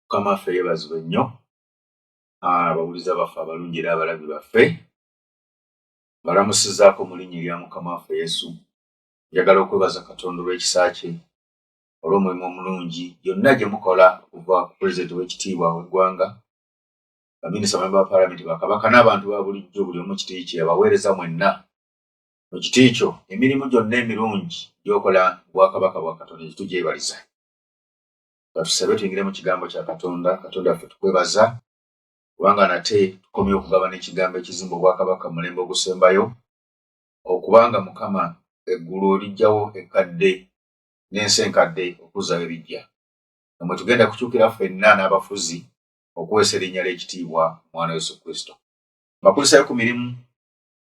Mukama waffe yeebazibwe nnyo. Abawuliza baffe abalungi era abalabi baffe, balamusizaako mu linnya lya Mukama waffe Yesu. Njagala okwebaza Katonda olw'ekisa kye, olw'omulimu omulungi gyonna gye mukola okuva ku pulezidenti w'ekitiibwa w'eggwanga, baminisita ba paalamenti, bakabaka n'abantu ba bulijjo, buli omu kiti kye, abaweereza mwenna mu kiti kyo, emirimu gyonna emirungi gy'okola Bwakabaka bwa Katonda gye tugyebaliza. Batusabe tuyingire mu kigambo kya Katonda. Katonda waffe tukwebaza kubanga nate tukomye okugabana ekigambo ekizimba Obwakabaka mu mulembe ogusembayo, okubanga Mukama eggulu olijjawo ekkadde n'ensi enkadde okuzzayo ebijja. Namwe tugenda kukyukira ffenna n'abafuzi okuweesa erinnya ly'ekitiibwa Mwana Yesu Kristo. Bakulisayo ku mirimu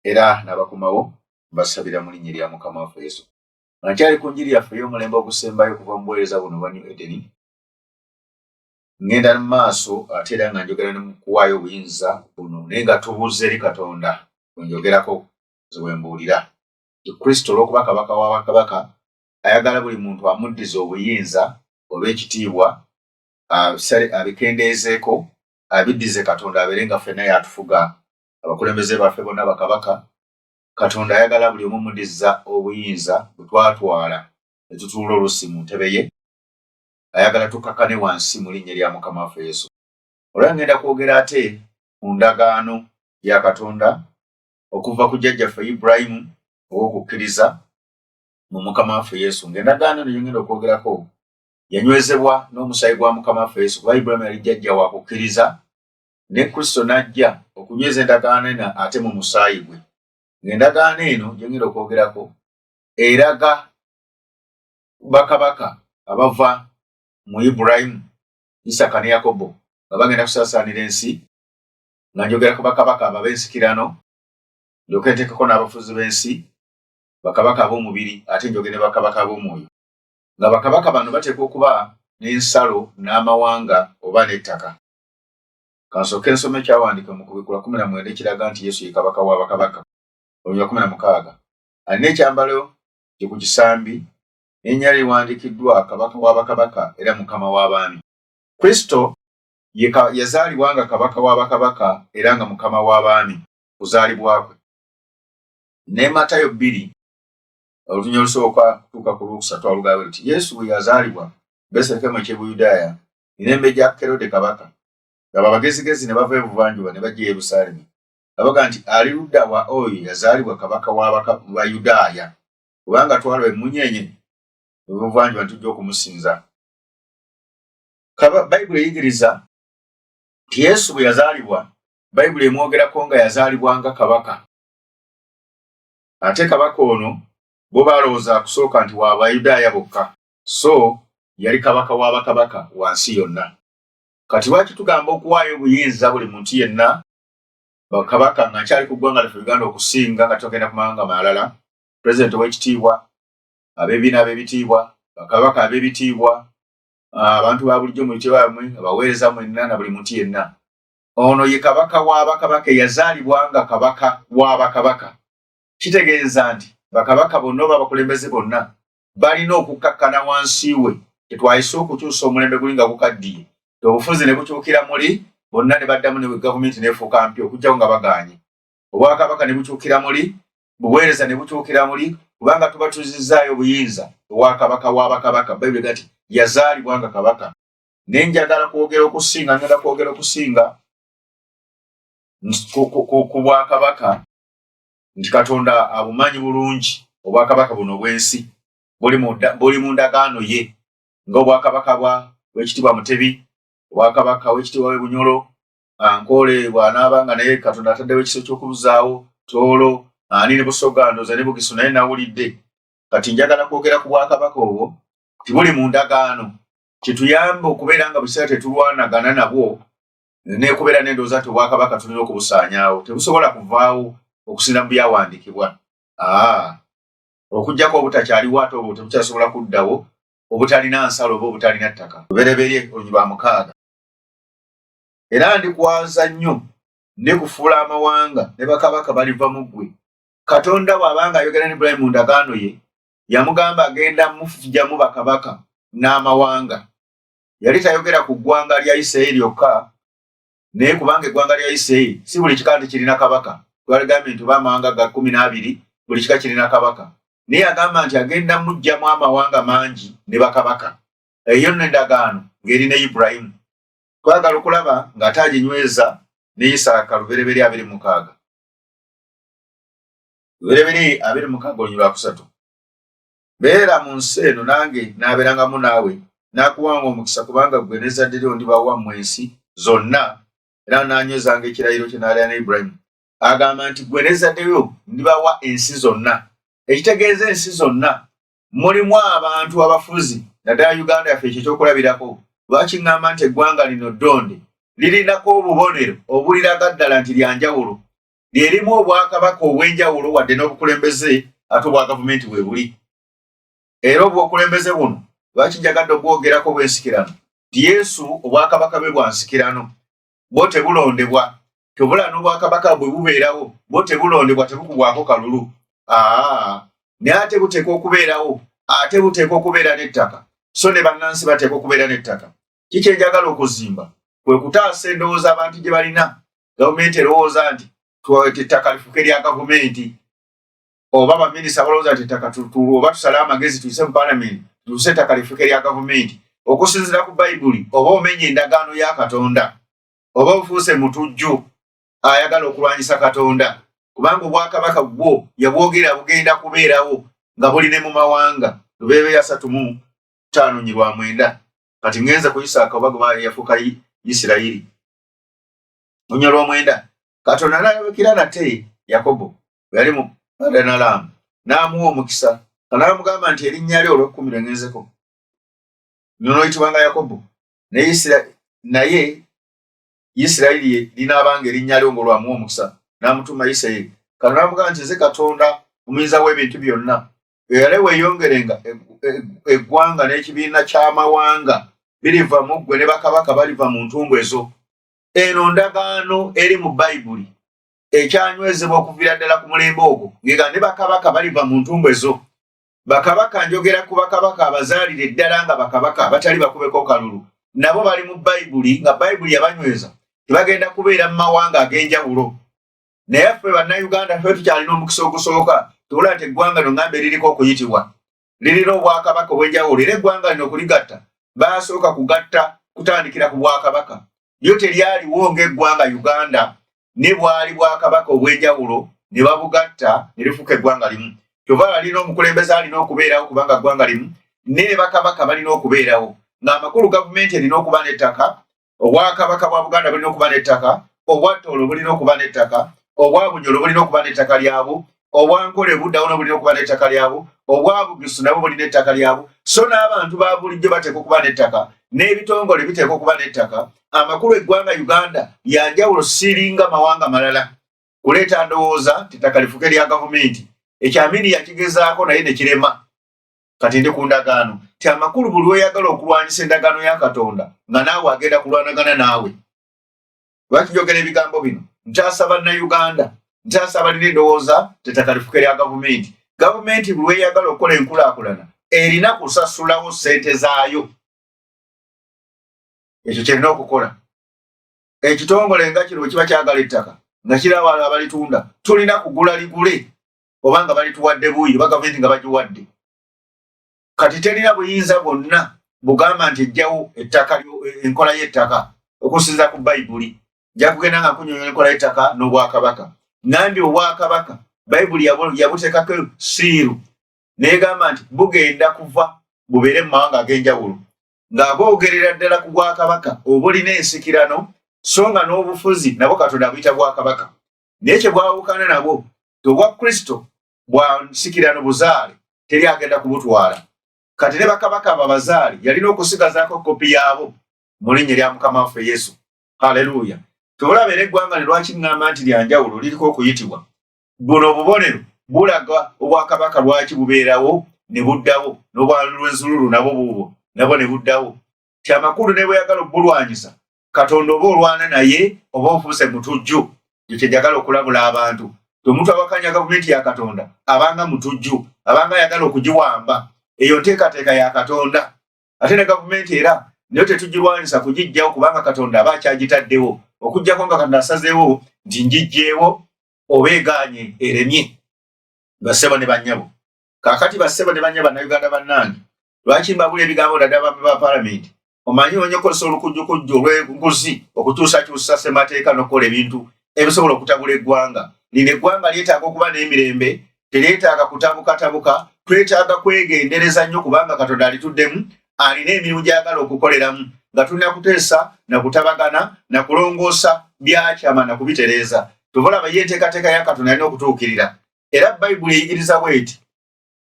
era n'abakomawo mbasabira mu linnya lya Mukama waffe Yesu. Nkyali ku njiri yaffe y'omulembe ogusembayo okuva mu buweereza buno bwa New Eden. Ngenda mu maaso ate era nga njogera ne mu kuwaayo obuyinza buno, naye nga tubuuza eri Katonda bwenjogerako bwe mbuulira. Kristo olw'okuba kabaka wa bakabaka ayagala buli muntu amuddiza obuyinza oba ekitiibwa, abikendeezeeko, abiddize Katonda abeere nga ffenna yatufuga. Abakulembeze baffe bonna bakabaka, Katonda ayagala buli omu muddiza obuyinza bwe twatwala ne tutuula oluusi mu ntebe ye. Ayagala tukkakane wansi mu linnya lya Mukama waffe Yesu. Olwo ngenda kwogera ate ku ndagaano ya Katonda okuva ku jjajjaffe Ibulayimu ow'okukkiriza mu Mukama waffe Yesu. Ng'endagaano eyo ngenda okwogerako yanywezebwa n'omusaayi gwa Mukama waffe Yesu, kuba Ibulayimu yali jjajja wa kukkiriza, ne Kristo n'ajja okunyweza endagaano eno ate mu musaayi gwe. Ng'endagaano eno gye ngenda okwogerako eraga bakabaka abava mu Ibulayimu, Isaka ne Yakobo nga bagenda kusaasaanira ensi, nga njogera ku bakabaka ab'ensikirano, ndyoke nteekeko n'abafuzi b'ensi, bakabaka ab'omubiri, ate njogere ne bakabaka ab'omwoyo. Nga bakabaka bano bateekwa okuba n'ensalo n'amawanga oba n'ettaka. Kansooke nsome ekyawandiika mu Kubikula 19 ekiraga nti Yesu ye kabaka wa bakabaka. Olunya 16 alina ekyambalo kye ku kisambi, n'ennya liwandiikiddwa kabaka wa bakabaka era mukama w'abaami. Kristo yazaalibwa nga kabaka wa bakabaka era nga mukama w'abaami kuzaalibwa kwe. Ne Matayo 2 olutunya olusooka kutuuka ku lwokusatu alugamba luti Yesu bwe yazaalibwa Besulekemu eky'Ebuyudaaya mirembe gya Kerode kabaka, ngabo abagezigezi ne bava ebuvanjuba ne bajja e Yerusaalemi, babaga nti ali ludda wa oyo yazaalibwa kabaka wa Yudaaya, kubanga twalaba emunyenye ebuvanjuba ne tujja okumusinza. Bayibuli eyigiriza nti Yesu bwe yazaalibwa, Bayibuli emwogerako nga yazaalibwa nga kabaka. Ate kabaka ono bo balowooza kusooka nti wa Bayudaaya bokka, so yali kabaka wa bakabaka wansi yonna. Kati lwaki tugamba okuwaayo obuyinza buli muntu yenna bakabaka nga nkyali ku ggwanga lyaffe Uganda okusinga nga togenda ku mawanga malala, pulezidenti w'ekitiibwa, ab'ebibiina ab'ebitiibwa, bakabaka ab'ebitiibwa, abantu ba bulijjo mu bitiibwa bamwe, abaweereza mwenna na buli muntu yenna. Ono ye kabaka wa bakabaka, yazaalibwa nga kabaka wa bakabaka. Kitegeeza nti bakabaka bonna oba abakulembeze bonna balina okukkakkana wansi we. Tetwayise okukyusa omulembe guli nga gukaddiye, obufuzi ne bukyukira muli, bonna ne baddamu ne gavumenti neefuuka mpya okugyawo nga bagaanye. Obwakabaka ne bukyukira muli, buweereza ne bukyukira muli, kubanga tuba tuzizzaayo obuyinza obwakabaka wa bakabaka. Bayibuli egamba nti yazaalibwa nga kabaka. Naye njagala kwogera okusinga, ngenda kwogera okusinga ku bwakabaka, nti Katonda abumanyi bulungi obwakabaka buno obw'ensi, buli mu ndagaano ye, ng'obwakabaka bw'ekitiibwa Mutebi, obwakabaka w'ekitiibwa w'e Bunyolo, Ankole bw'anaabanga naye Katonda ataddewo ekiso ky'okubuzaawo, Toolo, ani ne Busoga, ndooza ne Bugisu, naye nawulidde. Kati njagala kwogera ku bwakabaka obwo nti buli mu ndagaano, kituyamba okubeera nga bukiseera tetulwanagana nabwo, n'ekubeera n'endowooza nti obwakabaka tulina okubusaanyaawo. Tebusobola kuvaawo okusinda mu byawandiikibwa. Okuggyako obutakyaliwo ate obwo tebukyasobola kuddawo, obutalina nsalo oba obutalina ttaka. Lubereberye Olunyiri lwa 6. Era ndikwaza nnyo ne kufuula amawanga ne bakabaka baliva mu ggwe. Katonda bw'abanga ayogera ne Ibulayimu mu ndagaano ye, yamugamba agenda mufugyamu bakabaka n'amawanga. yali tayogera ku ggwanga lya Isirayiri yokka, naye kubanga eggwanga lya Isirayiri si buli kika nti kirina kabaka. Twagambye nti amawanga ga 12 buli kika kirina kabaka, naye agamba nti agenda mujjamu amawanga mangi ne bakabaka. Eyo n'endagaano ng'eri ne Ibulayimu. Twagala okulaba ng'ate aginyweza ne Isaaka Lubereberye 26. Lubereberye 26 olunyiriri lwa 3. Beera mu nsi eno nange naabeerangamu naawe, n'akuwanga omukisa kubanga ggwe n'ezzadde lyo ndibawa mu ensi zonna, era n'anywezanga ekirayiro kye n'alaya ne Ibulayimu. Agamba nti ggwe n'ezzadde lyo ndibawa ensi zonna. Ekitegeeza ensi zonna mulimu abantu abafuzi, naddala Uganda yaffe ekyo ekyokulabirako. Lwaki ŋŋamba nti eggwanga lino ddonde lirinako obubonero obuliraga ddala nti lya njawulo, lyerimu obwakabaka obw'enjawulo wadde n'obukulembeze ate obwa gavumenti bwe buli. Era obw'okulembeze buno lwaki njagadde obwogerako bw'ensikirano nti Yesu obwakabaka bwe bwa nsikirano, bwo tebulondebwa. Tobula n'obwakabaka bwe bubeerawo, bwo tebulondebwa, tebukubwako kalulu. Naye ate buteekwa okubeerawo, ate buteekwa okubeera n'ettaka, so ne bannansi bateekwa okubeera n'ettaka. Kiki enjagala okuzimba? Kwe kutaasa endowooza abantu gye balina. Gavumenti erowooza nti ettaka lifuke lya gavumenti, oba baminisita balowooza nti ettaka oba tusale amagezi tuyise mu paalamenti tuuse ettaka lifuke lya gavumenti. Okusinziira ku Bayibuli, oba omenya endagaano ya Katonda, oba ofuuse mutujju ayagala okulwanyisa Katonda, kubanga obwakabaka bwo yabwogera bugenda kubeerawo nga buli ne mu mawanga. Lubereberye 3:5-9. Kati ngenze ku Isaaka oba gwe yafuuka Isirayiri. Lunya lw'omwenda, Katonda n'ayabikira nate Yakobo bwe yali mu Padanalaamu, n'amuwa omukisa, n'amugamba nti erinnya lye olw'ekkumi lengenzeko linoyitibwanga Yakobo, naye Isirayiri linaabanga erinnya lye ng'olwamuwa omukisa, n'amutuma Isirayiri. Katonda n'amugamba nti nze Katonda omuyinza w'ebintu byonna, era weeyongerenga eggwanga n'ekibiina ky'amawanga biriva mu ggwe ne bakabaka baliva mu ntumbu ezo. Eno ndagaano eri mu Bayibuli ekyanywezebwa okuviira ddala ku mulembe ogwo, ng'ega ne bakabaka baliva mu ntumbu ezo. Bakabaka njogera ku bakabaka abazaalire ddala nga bakabaka batali bakubeko kalulu, nabo bali mu Bayibuli, nga Bayibuli yabanyweza tebagenda kubeera mu mawanga ag'enjawulo. Naye ffe bannayuganda ffe tukyalina omukisa ogusooka. Tubula nti eggwanga lino ŋŋambe liriko okuyitibwa, lirina obwakabaka obw'enjawulo, era eggwanga lino okuligatta baasooka kugatta kutandikira ku bwakabaka. Lyo teryaliwo ng'eggwanga Uganda, ne bwali bwakabaka obw'enjawulo ne babugatta ne lifuuka eggwanga limu. Kyova balina omukulembeze alina okubeerawo kubanga ggwanga limu, ne bakabaka balina okubeerawo, ng'amakulu gavumenti erina okuba n'ettaka, obwakabaka bwa Buganda bulina okuba n'ettaka, obwa Toolo bulina okuba n'ettaka, obwa Bunyolo bulina okuba n'ettaka lyabo, obwa Nkole Buddawo bulina okuba n'ettaka lyabo, obwa Bugisu nabo bulina ettaka lyabo. So n'abantu ba bulijjo bateekwa okuba n'ettaka, n'ebitongole biteekwa okuba n'ettaka. Amakulu eggwanga Uganda ya njawulo siringa mawanga malala. Kuleeta ndowooza nti ettaka lifuke lya gavumenti, ekyamini yakigezaako naye ne kirema. Kati ndi ku ndagaano ti amakulu buli oyagala okulwanyisa endagaano ya Katonda nga naawe agenda kulwanagana naawe. Lwaki njogera ebigambo bino? Ntaasa bannayuganda, ntaasa balina endowooza ti ettaka lifuke lya gavumenti. Gavumenti buli oyagala okukola enkulaakulana erina kusasulawo ssente zaayo. Ekyo kyerina okukola. Ekitongole nga kino bwe kiba kyagala ettaka nga kiraba abalitunda, tulina kugula ligule oba nga balituwadde buuyi oba gavumenti nga bagiwadde. Kati terina buyinza bwonna bugamba nti ejjawo ettaka, enkola y'ettaka okusinziira ku Bayibuli. Nja kugenda nga nkunyonyola enkola y'ettaka n'obwakabaka. Ngambye obwakabaka Bayibuli yabuteekako siiru n'egamba nti bugenda kuva bubeere mu mawanga ag'enjawulo, ng'aboogerera ddala ku bwakabaka obulina ensikirano, so nga n'obufuzi nabo Katonda buyita bwakabaka. Naye kye bwawukana nabwo obwa Kristo bwa nsikirano buzaale teri agenda kubutwala. Kati ne bakabaka ababazaale yalina okusigazaako kopi yaabo mu linnya lya Mukama waffe Yesu. Haleluya. Tolaba era eggwanga ne lwaki ŋŋamba nti lya njawulo liriko okuyitibwa. Buno obubonero bulaga obwakabaka lwaki bubeerawo ne buddawo, n'obwalwenzululu nabo buubwo nabo ne buddawo. Ti amakulu ne bweyagala obulwanyisa Katonda oba olwana naye oba ofuuse mutujju. Ekyo njagala okulabula abantu. Omuntu awakanya gavumenti ya Katonda abanga mutujju, abanga ayagala okugiwamba. Eyo nteekateeka ya Katonda. Ate ne gavumenti era naye tetugirwanisa kugijjawo kubanga Katonda aba akyagitaddewo okujjako nga Katonda asazeewo nti ngijjeewo oba egaanye eremye. Bassebo ne bannyabo, kaakati bassebo ne bannyabo bannayuganda bannange, lwaki mbabula ebigambo ddala abambe ba paalamenti? Omanyi onyokozesa olukujjukujju olw'enguzi okukyusakyusa ssemateeka n'okukola ebintu ebisobola okutabula eggwanga. Lino eggwanga lyetaaga okuba n'emirembe, teryetaaga kutabukatabuka, twetaaga kwegendereza nnyo kubanga Katonda alituddemu, alina emirimu gy'agala okukoleramu nga tulina kuteesa na kutabagana na kulongoosa byakyama na kubitereeza. Tubulaba ye enteekateeka ya Katonda alina okutuukirira. Era Bayibuli eyigiriza bw'eti,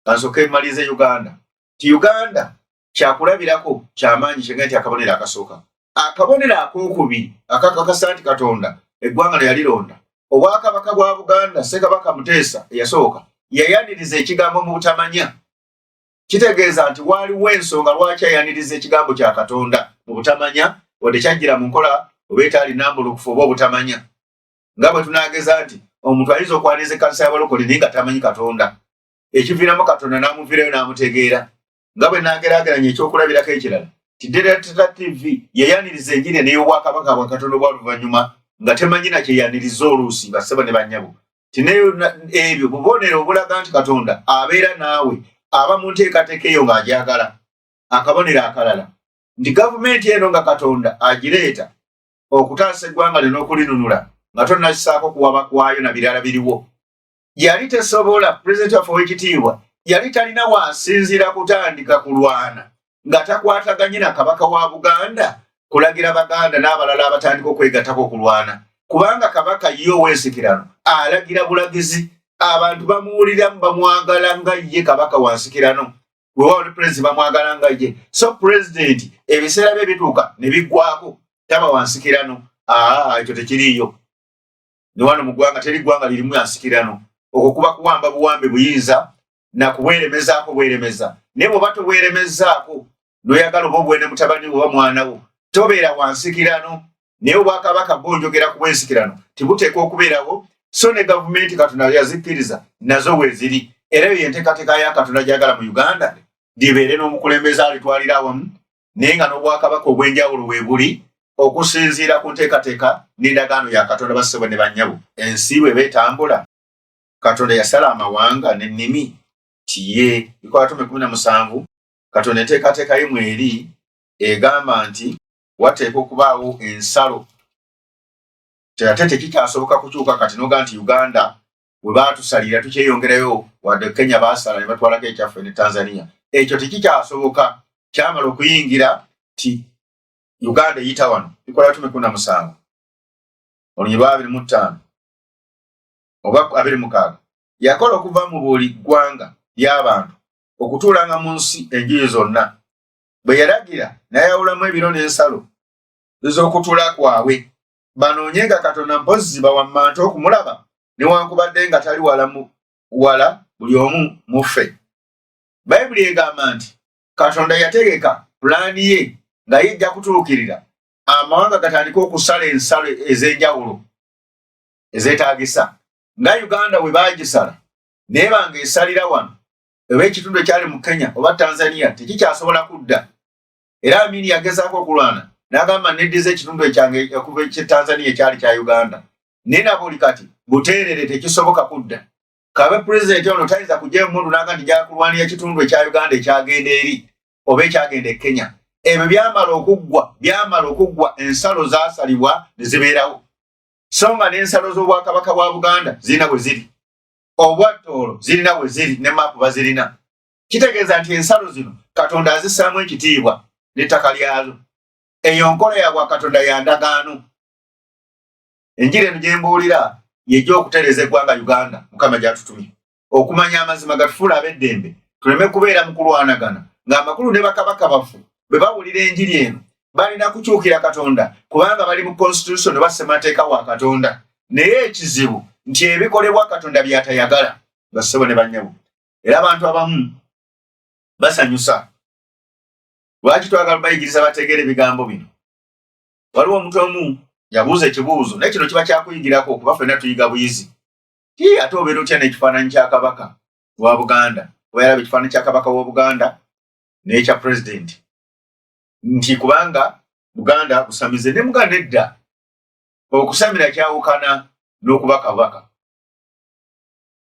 kansooke mmalize Uganda, ti Uganda kyakulabirako kyamaanyi kyenga nti akabonero akasooka. Akabonero akookubiri akakakasa nti Katonda eggwanga lye yalironda, obwakabaka bwa Buganda Ssekabaka Muteesa eyasooka yayaniriza ekigambo mu butamanya. Kitegeeza nti waaliwo ensonga lwaki ayaniriza ekigambo kya Katonda mu butamanya, wadde kyajjira mu nkola oba etaali nnambulukufu oba obutamanya. Nga bwe tunaageza nti omuntu ayinza okwaniriza ekkanisa y'abalokole naye nga tamanyi Katonda, ekiviiramu Katonda n'amuviirayo n'amutegeera. Nga bwe naageraageranya ekyokulabirako ekirala, ti Delta TV yayaniriza enjiri n'ey'obwakabaka bwa Katonda obw'oluvannyuma nga temanyi na kyeyaniriza oluusi. Bassebo ne bannyabo, ti ebyo bubonero obulaga nti Katonda abeera naawe, aba mu nteekateeka eyo ng'agyagala. Akabonero akalala nti gavumenti eno nga Katonda agireeta okutaasa eggwanga lino n'okulinunula nga tonnakisaako kuwaba kwayo na birala biriwo, yali tesobola, pulezidenti waffe ow'ekitiibwa yali talina wansinziira kutandika kulwana nga takwataganye na kabaka wa Buganda kulagira Baganda n'abalala abatandika okwegattako okulwana, kubanga kabaka ye ow'ensikirano alagira bulagizi, abantu bamuwuliramu bamwagala nga ye kabaka wa nsikirano, weewaawo ne pulezidenti bamwagala nga ye. So pulezidenti ebiseera bye bituuka ne biggwako, taba wa nsikirano. Ekyo tekiriiyo. Ne wano mu ggwanga teri ggwanga lirimu ya nsikirano. Okwo kuba kuwamba buwambe buyinza na kubweremezaako bweremeza. Naye bw'oba tobweremezaako n'oyagala oba obwene mutabani oba mwana wo, tobeera wa nsikirano. Naye obwakabaka bw'onjogera ku bw'ensikirano tibuteekwa okubeerawo. So ne gavumenti Katonda yazikkiriza nazo bwe ziri. Era eyo enteekateeka ya Katonda gy'agala mu Uganda, libeere n'omukulembeze alitwalira awamu, naye nga n'obwakabaka obw'enjawulo we buli, okusinziira ku nteekateeka n'endagaano ya Katonda. Bassebo ne bannyabo, ensi bwe beetambula, Katonda yasala amawanga n'ennimi tiye. Bikola 17 Katonda enteekateeka ye mweri egamba nti wateekwa okubaawo ensalo. Ate tekikyasoboka kukyuka kati noga nti Uganda bwe baatusalira tukyeyongerayo, wadde Kenya baasala ne batwalako ekyaffe ne Tanzania. Ekyo tekikyasoboka, kyamala okuyingira ti Uganda eyita wano. Bikola 17 olunyirwa 25 oba 26 yakola okuva mu buli ggwanga ly'abantu okutuulanga mu nsi enjuyi zonna. Bwe yalagira n'ayawulamu ebiro n'ensalo ez'okutuula kwabwe, banoonyenga Katonda mpozi bawammanta okumulaba newankubadde nga tali wala buli omu mu ffe. Bayibuli egamba nti Katonda yategeka pulaani ye nga yejja kutuukirira, amawanga gatandika okusala ensalo ez'enjawulo ezeetaagisa. Nga Uganda bwe baagisala naye banga esalira wano, oba ekitundu ekyali mu Kenya oba Tanzania tekikyasobola kudda. Era Amini yagezaako okulwana n'agamba neddiza ekitundu ekyange okuva ekye Tanzania ekyali kya Uganda, naye nabuli kati buteerere tekisoboka kudda. Kabe pulezidenti ono tayinza kujjayo mundu n'aga nti jja kulwanira ekitundu ekya Uganda ekyagenda eri oba ekyagenda e Kenya. Ebyo byamala okuggwa, ensalo zaasalibwa ne zibeerawo. So nga n'ensalo z'obwakabaka bwa Buganda zirina bwe ziri, obwattoolo zirina bwe ziri, ne maapu bazirina. Kitegeeza nti ensalo zino Katonda azissaamu ekitiibwa n'ettaka lyazo. Eyo nkola ya bwa Katonda ya ndagaano. Enjiri eno gye mbuulira yejja okutereeza eggwanga Uganda Mukama gy'atutumye, okumanya amazima gatufuula ab'eddembe, tuleme kubeera mu kulwanagana, ng'amakulu ne bakabaka baffe bwe bawulira enjiri eno balina kukyukira Katonda kubanga bali mu constitution oba ssemateeka wa Katonda. Naye ekizibu nti ebikolebwa Katonda by'atayagala. Bassebo ne bannyabo, era abantu abamu basanyusa. Lwaki twagala bayigiriza bategeere ebigambo bino? Waliwo omuntu omu yabuuza ekibuuzo, naye kino kiba kyakuyigirako okuba ffenna tuyiga buyizi. Ate obeera otya n'ekifaananyi kya kabaka wa Buganda? Oba yalaba ekifaananyi kya kabaka wa Buganda n'ekya pulezidenti. nti kubanga Buganda busamize ne Buganda edda okusamira kyawukana n'okuba kabaka.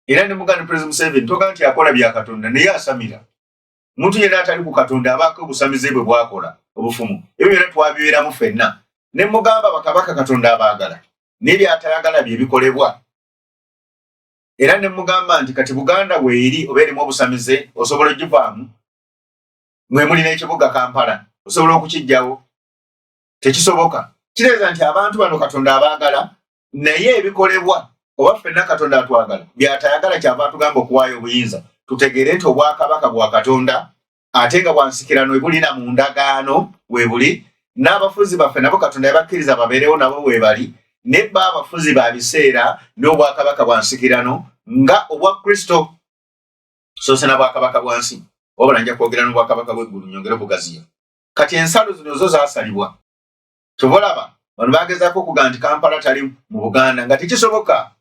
Era ne Buganda President Museveni toga nti akola bya Katonda naye asamira. Muntu yenna atali ku Katonda abaako obusamize bwe bwakola obufumu. Ebyo byonna twabibeeramu ffenna. Ne mugamba bakabaka Katonda abaagala n'ebyatayagala bye bikolebwa. Era ne mugamba nti kati Buganda weeri oba erimu obusamize osobola ogivaamu mwe muli n'ekibuga Kampala osobola okukijjawo. Tekisoboka. Kireeza nti abantu bano Katonda abaagala naye ebikolebwa oba ffenna Katonda atwagala byatayagala kyava atugamba okuwaayo obuyinza. Tutegeere nti obwakabaka bwa Katonda ate nga bwansikirano ebulina mu ndagaano weebuli n'abafuzi baffe nabo Katonda yabakkiriza babeerewo nabo weebali nebba abafuzi ba biseera n'obwakabaka bwansikirano nga obwa Kristo so se n'abwakabaka bwansi wabula nja kwogera n'obwakabaka bw'eggulu nyongere bugaziya. Kati ensalo zino zo zaasalibwa tubolaba bano bagezaako okuga nti Kampala tali mu Buganda nga tekisoboka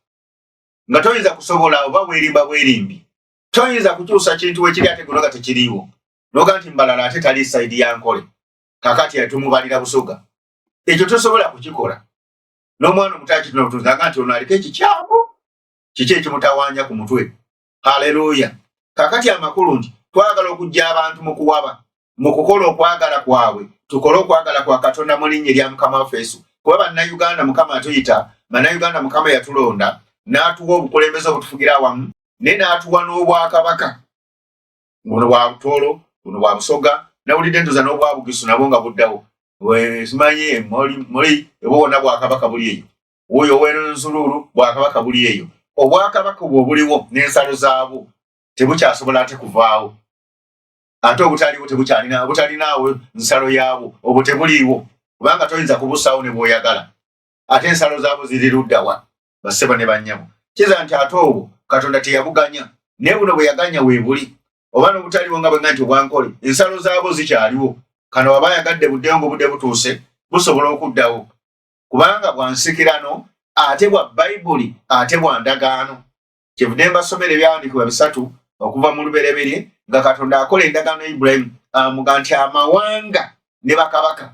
nga toyinza kusobola oba bwerimba bwerimbi toyinza kukyusa kintu wekiri ate gunoga tekiriiwo noga nti mbalala ate tali saidi ya nkole kakati yatumubalira busoga ekyo tosobola kukikola n'omwana omutaki tunabutuzaga nti ono aliko ekikyamu kiki ekimutawaanya ku mutwe. Haleluya. Kakati amakulu nti twagala okujja abantu mu kuwaba mu kukola okwagala kwabwe tukole okwagala kwa Katonda mu linnya lya Mukama waffe Yesu. Kuba bannayuganda Mukama atuyita bannayuganda Mukama yatulonda n'atuwa obukulembeze obutufugira awamu ne n'atuwa n'obwakabaka buno bwa Butolo buno bwa Busoga nawulidde ntuza n'obwa Bugisu nabwo nga buddawo simanye muli ebwona bwakabaka buli eyo oyo ow'Enzululu bwakabaka buli eyo obwakabaka obwo buliwo n'ensalo zaabwo tebukyasobola ate kuvaawo ate obutaliwo butalinawo nsalo yaabwo obwo tebuliiwo kubanga toyinza kubusaawo ne bw'oyagala ate ensalo zaabwo ziri luddawa bassebo ne bannyabo. Kiza nti ate obwo Katonda teyabuganya naye buno bwe yaganya weebuli oba n'obutaliwo nga bwe nga nti obwankole ensalo zaabwo zikyaliwo. Kano waba yagadde buddeyo ng'obudde butuuse busobola okuddawo kubanga bwansikirano ate bwa Bayibuli ate bwa ndagaano. Kyevudde mbasomera ebyawandiikibwa bisatu okuva mu lubereberye nga Katonda akola endagaano Ibulayimu amuga nti amawanga ne bakabaka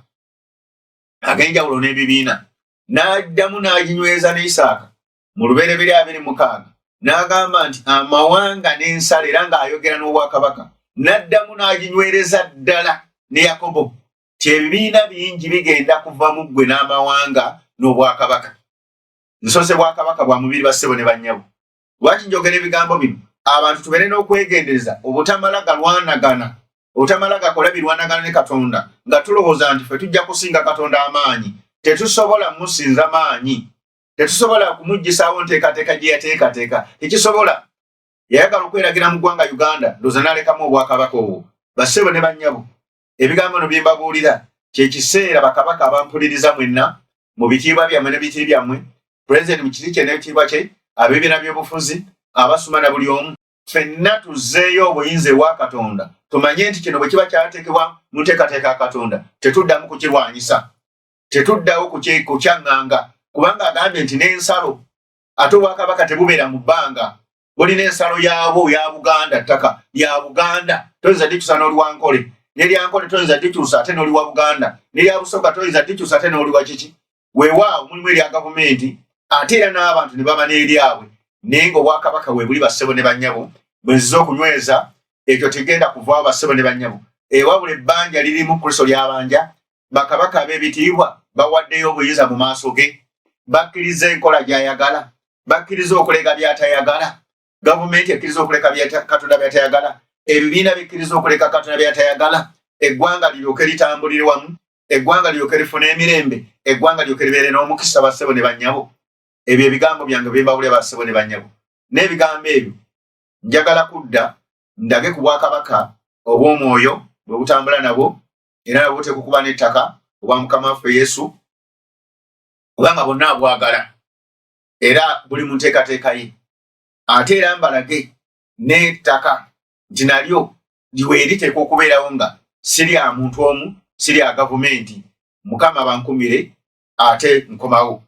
ag'enjawulo n'ebibiina n'addamu n'aginyweza ne Isaaka mu lubereberye 26 n'agamba nti amawanga n'ensalo era ng'ayogera n'obwakabaka n'addamu n'aginywereza ddala ne Yakobo ti ebibiina bingi bigenda kuva mu ggwe n'amawanga n'obwakabaka. Nsose bwakabaka bwa mubiri bassebo ne bannyabo. Lwaki njogera ebigambo bino abantu tubeere n'okwegendereza obutamala galwanagana obutamala gakola birwanagana ne Katonda nga tulowooza nti ffe tujja kusinga Katonda amaanyi. Tetusobola musinza maanyi tetusobola kumuggisaawo nteekateeka gye yateekateeka tekisobola. Yayagala okweragira mu ggwanga Uganda ndooza n'alekamu obwakabaka obwo. Bassebo ne bannyabo ebigambo bino bye mbabuulira kye kiseera bakabaka abampuliriza mwenna mu bitiibwa byammwe ne bitiri byammwe Pulezidenti mu kiti kye n'ebitiibwa kye abeebiina by'obufuzi abasuma na buli omu ffenna tuzzeeyo obuyinza ewa Katonda tumanye nti kino bwe kiba kyateekebwa mu nteekateeka ya Katonda tetuddamu kukirwanyisa tetuddawo kukyaŋŋanga kubanga agambye nti n'ensalo ate obwakabaka tebubeera mu bbanga bulina ensalo yaabwo ya Buganda ttaka lya Buganda toyinza dikyusa n'oli wa Nkole n'eryankole toyinza dikyusa ate n'oli wa Buganda n'erya Busoga toyinza dikyusa ate n'oli wa kiki weewaawo mulimu erya gavumenti ate era n'abantu ne baba n'eryabwe naye ng'obwakabaka weebuli bassebo ne bannyabo bwe nziza okunyweza ekyo tegenda kuvaawo bassebo ne bannyabo ewabula ebbanja lirimu Kristo lyabanja bakabaka ab'ebitiibwa bawaddeyo obuyinza mu maaso ge bakkiriza enkola gy'ayagala bakkiriza okuleka by'atayagala gavumenti ekkiriza okuleka Katonda by'atayagala ebibiina bikkiriza okuleka Katonda by'atayagala eggwanga liryoke litambulire wamu eggwanga liryoke lifune emirembe eggwanga liryoke libeere n'omukisa bassebo ne bannyabo. Ebyo ebigambo byange bye mbawulira bassebo ne bannyabo n'ebigambo ebyo njagala kudda ndage ku bwakabaka obw'omwoyo bwe butambula nabwo era nabwo tekukuba n'ettaka obwa Mukama waffe Yesu kubanga bonna abwagala era buli mu nteekateeka ye ate era mbalage n'ettaka nti nalyo liwe liteekwa okubeerawo nga si lya muntu omu si lya gavumenti. Mukama bankumire ate nkomawo.